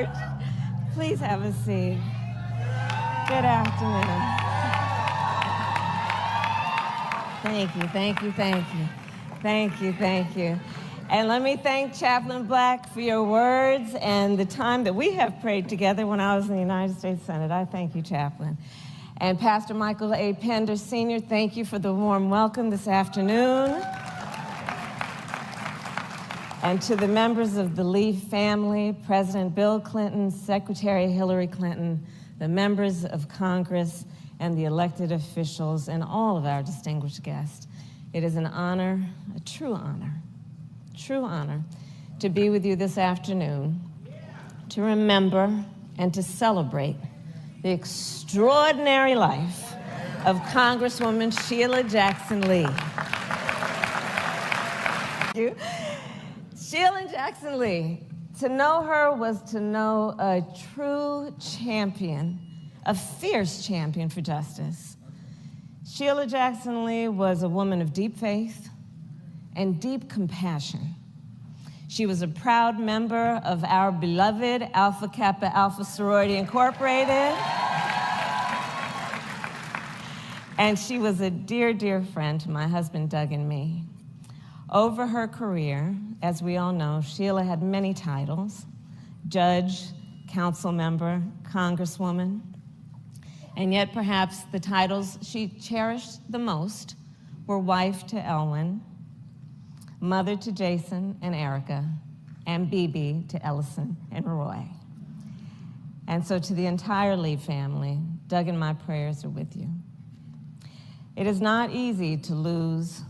church. Please have a seat. Good afternoon. Thank you, thank you, thank you. Thank you, thank you. And let me thank Chaplain Black for your words and the time that we have prayed together when I was in the United States Senate. I thank you, Chaplain. And Pastor Michael A. Pender, Sr., thank you for the warm welcome this afternoon. And to the members of the Lee family, President Bill Clinton, Secretary Hillary Clinton, the members of Congress, and the elected officials, and all of our distinguished guests, it is an honor, a true honor, to be with you this afternoon, to remember and to celebrate the extraordinary life of Congresswoman Sheila Jackson Lee. Thank you. Sheila Jackson Lee, to know her was to know a true champion, a fierce champion for justice. Sheila Jackson Lee was a woman of deep faith and deep compassion. She was a proud member of our beloved Alpha Kappa Alpha Sorority Incorporated. And she was a dear, dear friend to my husband, Doug, and me. Over her career, as we all know, Sheila had many titles: judge, council member, congresswoman. And yet perhaps the titles she cherished the most were wife to Elwyn, mother to Jason and Erica, and BB to Ellison and Roy. And so to the entire Lee family, Doug and my prayers are with you. It is not easy to lose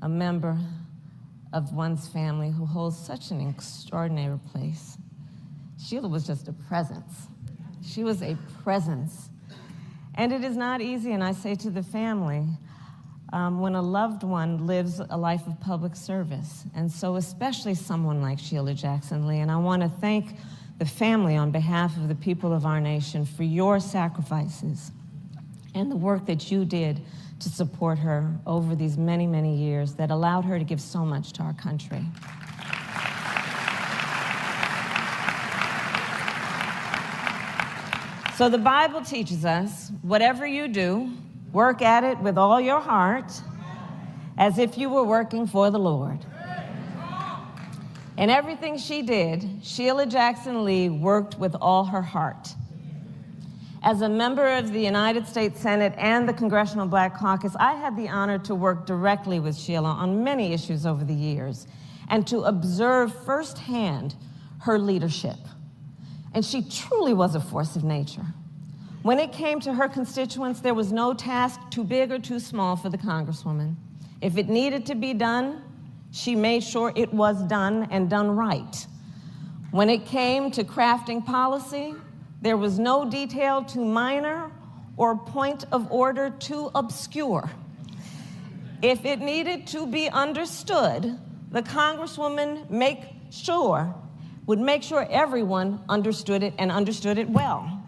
a member of one's family who holds such an extraordinary place. Sheila was just a presence. She was a presence. And it is not easy, and I say to the family, when a loved one lives a life of public service, and so especially someone like Sheila Jackson Lee. And I want to thank the family on behalf of the people of our nation for your sacrifices and the work that you did to support her over these many, many years that allowed her to give so much to our country. So the Bible teaches us, whatever you do, work at it with all your heart, as if you were working for the Lord. In everything she did, Sheila Jackson Lee worked with all her heart. As a member of the United States Senate and the Congressional Black Caucus, I had the honor to work directly with Sheila on many issues over the years and to observe firsthand her leadership. And she truly was a force of nature. When it came to her constituents, there was no task too big or too small for the Congresswoman. If it needed to be done, she made sure it was done and done right. When it came to crafting policy, there was no detail too minor or point of order too obscure. If it needed to be understood, the Congresswoman would make sure everyone understood it and understood it well,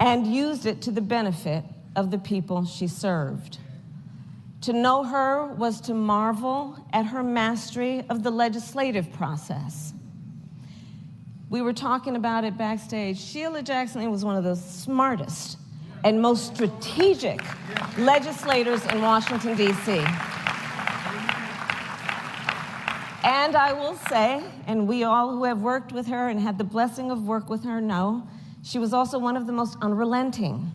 and used it to the benefit of the people she served. To know her was to marvel at her mastery of the legislative process. We were talking about it backstage. Sheila Jackson Lee was one of the smartest and most strategic legislators in Washington, D.C. And I will say, and we all who have worked with her and had the blessing of work with her know, she was also one of the most unrelenting.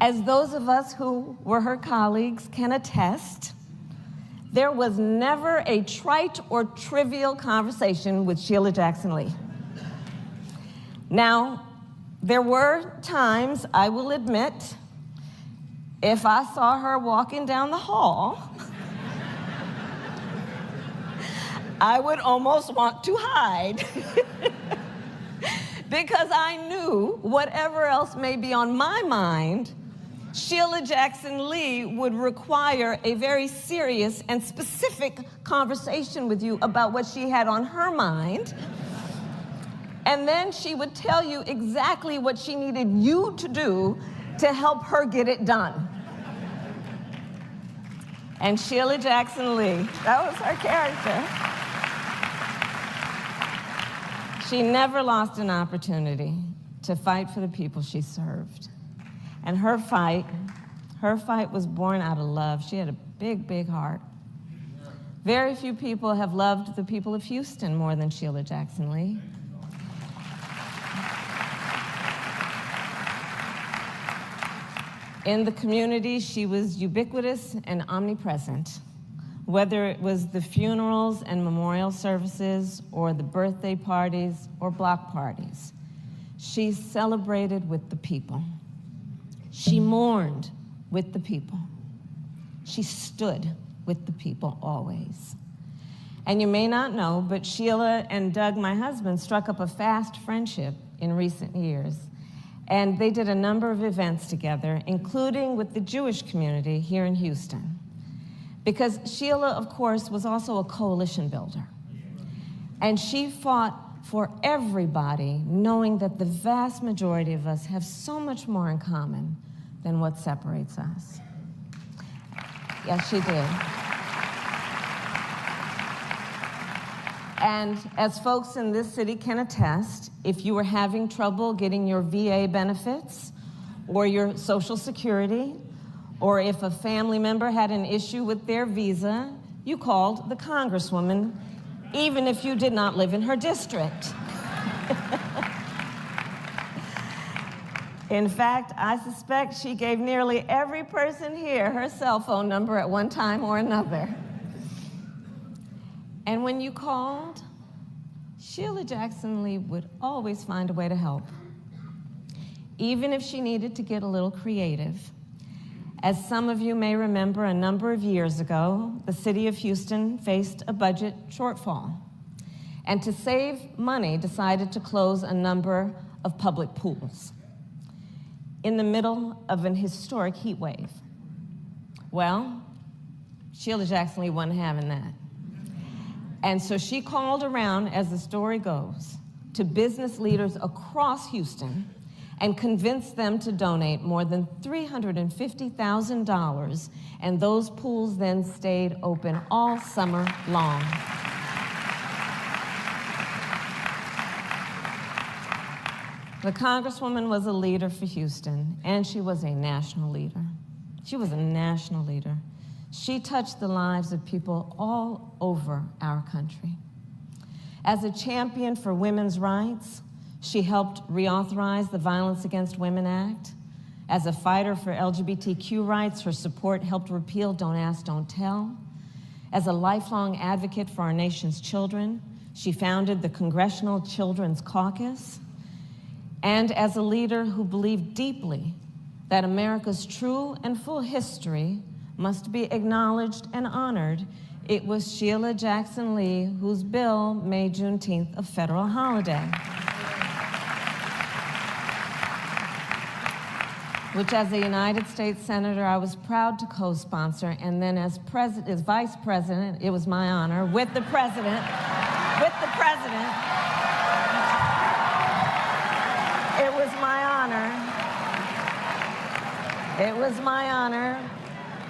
As those of us who were her colleagues can attest, there was never a trite or trivial conversation with Sheila Jackson Lee. Now, there were times, I will admit, if I saw her walking down the hall, I would almost want to hide because I knew whatever else may be on my mind, Sheila Jackson Lee would require a very serious and specific conversation with you about what she had on her mind. And then she would tell you exactly what she needed you to do to help her get it done. And Sheila Jackson Lee, that was her character. She never lost an opportunity to fight for the people she served. And her fight was born out of love. She had a big, big heart. Very few people have loved the people of Houston more than Sheila Jackson Lee. In the community, she was ubiquitous and omnipresent. Whether it was the funerals and memorial services or the birthday parties or block parties, she celebrated with the people. She mourned with the people. She stood with the people always. And you may not know, but Sheila and Doug, my husband, struck up a fast friendship in recent years. And they did a number of events together, including with the Jewish community here in Houston. Because Sheila, of course, was also a coalition builder. And she fought for everybody, knowing that the vast majority of us have so much more in common than what separates us. Yes, she did. And as folks in this city can attest, if you were having trouble getting your VA benefits or your Social Security, or if a family member had an issue with their visa, you called the Congresswoman, even if you did not live in her district. In fact, I suspect she gave nearly every person here her cell phone number at one time or another. And when you called, Sheila Jackson Lee would always find a way to help, even if she needed to get a little creative. As some of you may remember, a number of years ago, the city of Houston faced a budget shortfall, and to save money, decided to close a number of public pools in the middle of an historic heat wave. Well, Sheila Jackson Lee wasn't having that. And so she called around, as the story goes, to business leaders across Houston and convinced them to donate more than $350,000, and those pools then stayed open all summer long. The Congresswoman was a leader for Houston, and she was a national leader. She was a national leader. She touched the lives of people all over our country. As a champion for women's rights, she helped reauthorize the Violence Against Women Act. As a fighter for LGBTQ rights, her support helped repeal Don't Ask, Don't Tell. As a lifelong advocate for our nation's children, she founded the Congressional Children's Caucus. And as a leader who believed deeply that America's true and full history must be acknowledged and honored, it was Sheila Jackson Lee whose bill made Juneteenth a federal holiday, which as a United States Senator, I was proud to co-sponsor, and then as Vice President, it was my honor, with the President, it was my honor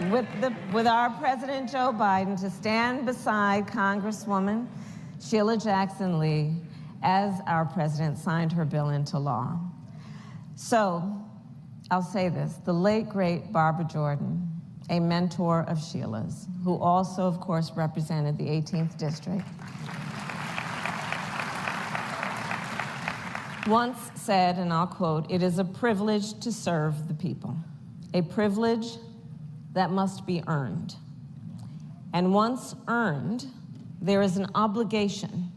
with our President Joe Biden to stand beside Congresswoman Sheila Jackson Lee as our president signed her bill into law. So, I'll say this, the late, great Barbara Jordan, a mentor of Sheila's, who also, of course, represented the 18th District, once said, and I'll quote, "It is a privilege to serve the people, a privilege that must be earned. And once earned, there is an obligation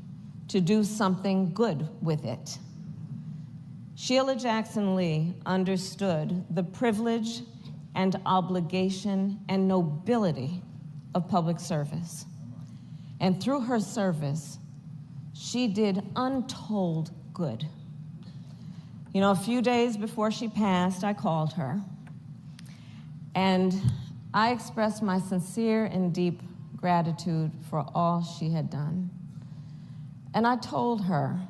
to do something good with it." Sheila Jackson Lee understood the privilege and obligation and nobility of public service. And through her service, she did untold good. You know, a few days before she passed, I called her, and I expressed my sincere and deep gratitude for all she had done. And I told her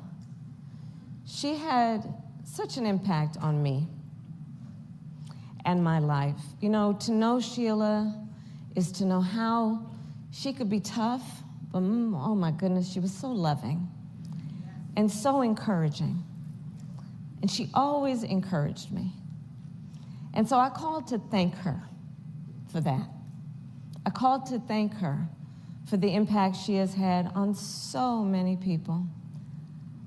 she had such an impact on me and my life. You know, to know Sheila is to know how she could be tough, but oh my goodness, she was so loving. and so encouraging. And she always encouraged me. And so I called to thank her for that. I called to thank her for the impact she has had on so many people.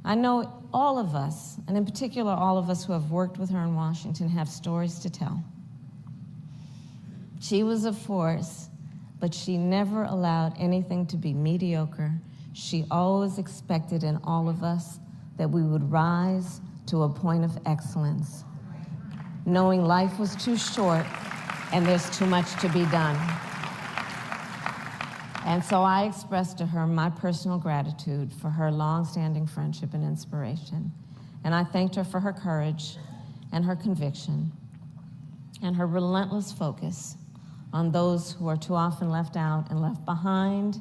I know all of us, and in particular all of us who have worked with her in Washington, have stories to tell. She was a force, but she never allowed anything to be mediocre. She always expected in all of us that we would rise to a point of excellence, knowing life was too short and there's too much to be done. And so I expressed to her my personal gratitude for her long-standing friendship and inspiration. And I thanked her for her courage and her conviction and her relentless focus on those who are too often left out and left behind,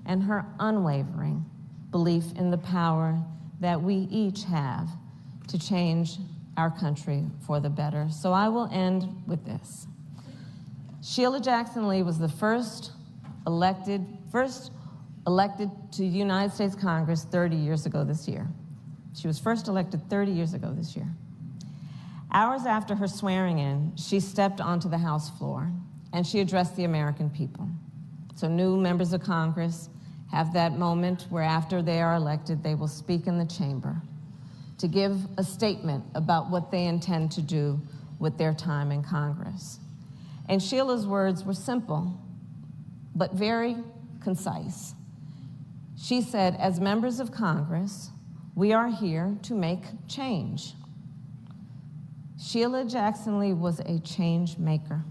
and her unwavering belief in the power that we each have to change our country for the better. So I will end with this. Sheila Jackson Lee was the first elected to United States Congress 30 years ago this year. She was first elected 30 years ago this year. Hours after her swearing in, she stepped onto the House floor and she addressed the American people. So new members of Congress have that moment where after they are elected, they will speak in the chamber to give a statement about what they intend to do with their time in Congress. And Sheila's words were simple, but very concise. She said, as members of Congress, we are here to make change. Sheila Jackson Lee was a change maker.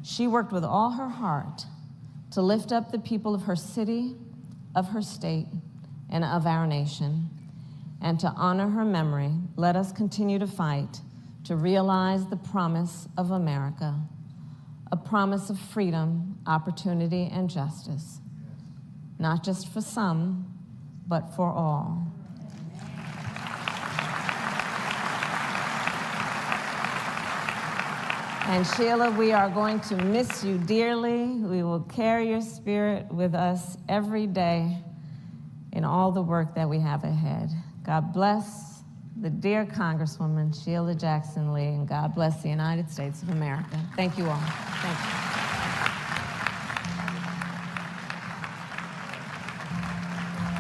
She worked with all her heart to lift up the people of her city, of her state, and of our nation. And to honor her memory, let us continue to fight to realize the promise of America, a promise of freedom, opportunity, and justice, not just for some, but for all. And Sheila, we are going to miss you dearly. We will carry your spirit with us every day in all the work that we have ahead. God bless the dear Congresswoman, Sheila Jackson Lee, and God bless the United States of America. Thank you all. Thank you.